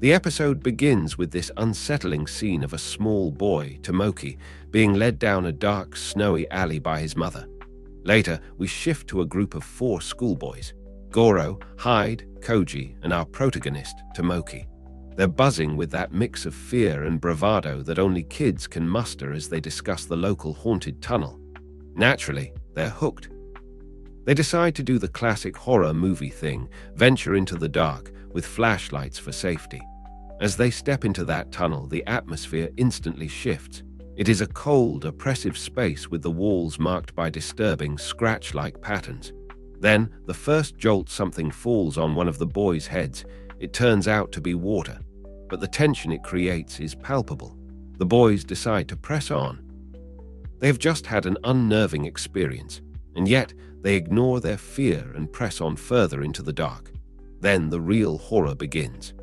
The episode begins with this unsettling scene of a small boy, Tomoki, being led down a dark, snowy alley by his mother. Later, we shift to a group of 4 schoolboys: Goro, Hyde, Koji, and our protagonist, Tomoki. They're buzzing with that mix of fear and bravado that only kids can muster as they discuss the local haunted tunnel. Naturally, they're hooked. They decide to do the classic horror movie thing, venture into the dark with flashlights for safety. As they step into that tunnel, the atmosphere instantly shifts. It is a cold, oppressive space with the walls marked by disturbing, scratch-like patterns. Then, the first jolt, something falls on one of the boys' heads. It turns out to be water, but the tension it creates is palpable. The boys decide to press on. They have just had an unnerving experience, and yet they ignore their fear and press on further into the dark. Then the real horror begins.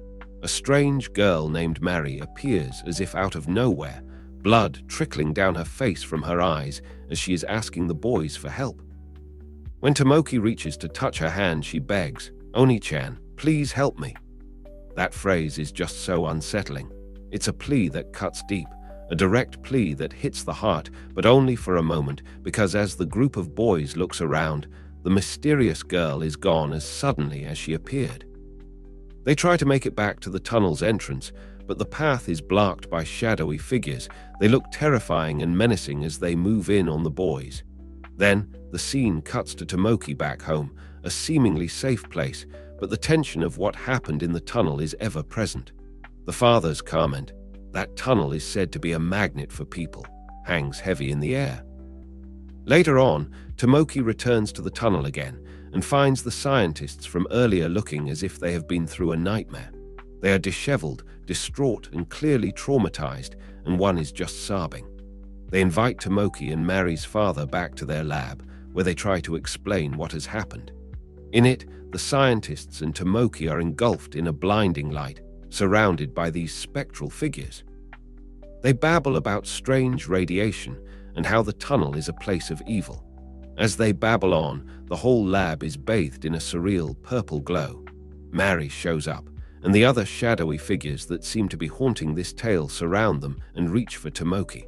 A strange girl named Mary appears as if out of nowhere, blood trickling down her face from her eyes as she is asking the boys for help. When Tomoki reaches to touch her hand, she begs, "Oni-chan, please help me." That phrase is just so unsettling. It's a plea that cuts deep, a direct plea that hits the heart, but only for a moment, because as the group of boys looks around, the mysterious girl is gone as suddenly as she appeared. They try to make it back to the tunnel's entrance, but the path is blocked by shadowy figures. They look terrifying and menacing as they move in on the boys. Then, the scene cuts to Tomoki back home, a seemingly safe place, but the tension of what happened in the tunnel is ever present. The father's comment, "That tunnel is said to be a magnet for people," hangs heavy in the air. Later on, Tomoki returns to the tunnel again and finds the scientists from earlier looking as if they have been through a nightmare. They are disheveled, distraught, and clearly traumatized, and one is just sobbing. They invite Tomoki and Mary's father back to their lab, where they try to explain what has happened. In it, the scientists and Tomoki are engulfed in a blinding light, surrounded by these spectral figures. They babble about strange radiation and how the tunnel is a place of evil. As they babble on, the whole lab is bathed in a surreal purple glow. Mary shows up, and the other shadowy figures that seem to be haunting this tale surround them and reach for Tomoki.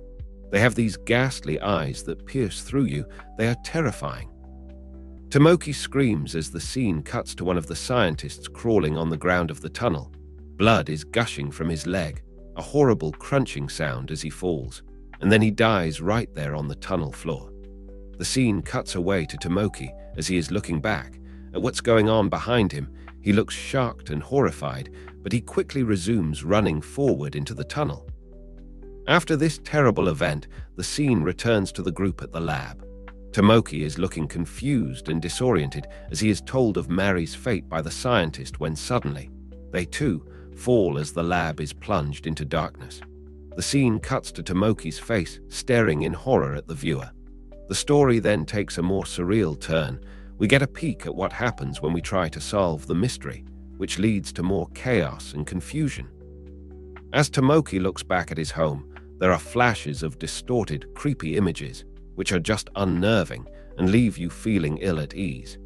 They have these ghastly eyes that pierce through you. They are terrifying. Tomoki screams as the scene cuts to one of the scientists crawling on the ground of the tunnel. Blood is gushing from his leg, a horrible crunching sound as he falls, and then he dies right there on the tunnel floor. The scene cuts away to Tomoki as he is looking back at what's going on behind him. He looks shocked and horrified, but he quickly resumes running forward into the tunnel. After this terrible event, the scene returns to the group at the lab. Tomoki is looking confused and disoriented as he is told of Mary's fate by the scientist when suddenly, they too fall as the lab is plunged into darkness. The scene cuts to Tomoki's face, staring in horror at the viewer. The story then takes a more surreal turn. We get a peek at what happens when we try to solve the mystery, which leads to more chaos and confusion. As Tomoki looks back at his home, there are flashes of distorted, creepy images, which are just unnerving and leave you feeling ill at ease.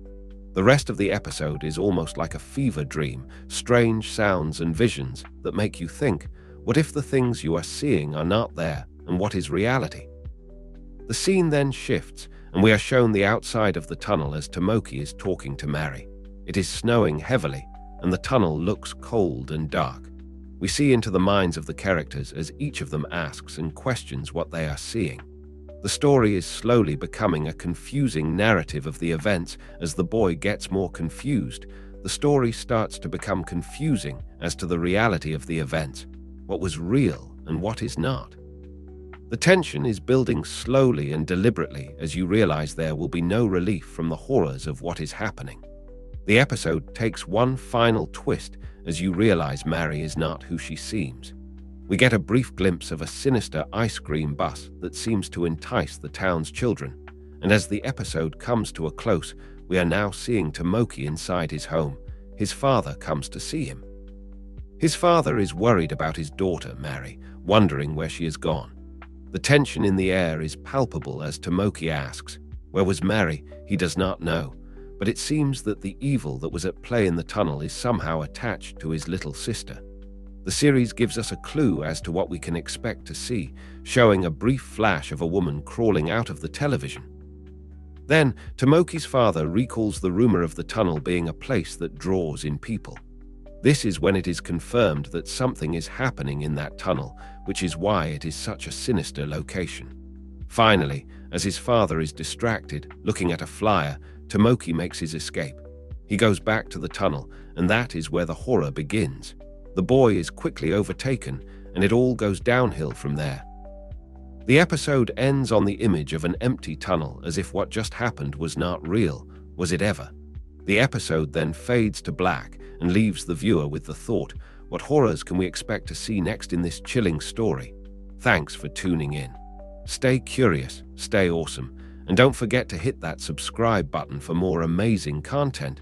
The rest of the episode is almost like a fever dream, strange sounds and visions that make you think, what if the things you are seeing are not there, and what is reality? The scene then shifts, and we are shown the outside of the tunnel as Tomoki is talking to Mary. It is snowing heavily, and the tunnel looks cold and dark. We see into the minds of the characters as each of them asks and questions what they are seeing. The story is slowly becoming a confusing narrative of the events. As the boy gets more confused, the story starts to become confusing as to the reality of the events, what was real and what is not. The tension is building slowly and deliberately as you realize there will be no relief from the horrors of what is happening. The episode takes one final twist as you realize Mary is not who she seems. We get a brief glimpse of a sinister ice cream bus that seems to entice the town's children, and as the episode comes to a close, we are now seeing Tomoki inside his home. His father comes to see him. His father is worried about his daughter, Mary, wondering where she has gone. The tension in the air is palpable as Tomoki asks, "Where was Mary?" He does not know, but it seems that the evil that was at play in the tunnel is somehow attached to his little sister. The series gives us a clue as to what we can expect to see, showing a brief flash of a woman crawling out of the television. Then, Tomoki's father recalls the rumor of the tunnel being a place that draws in people. This is when it is confirmed that something is happening in that tunnel, which is why it is such a sinister location. Finally, as his father is distracted, looking at a flyer, Tomoki makes his escape. He goes back to the tunnel, and that is where the horror begins. The boy is quickly overtaken, and it all goes downhill from there. The episode ends on the image of an empty tunnel, as if what just happened was not real. Was it ever? The episode then fades to black and leaves the viewer with the thought, what horrors can we expect to see next in this chilling story? Thanks for tuning in. Stay curious, stay awesome, and don't forget to hit that subscribe button for more amazing content.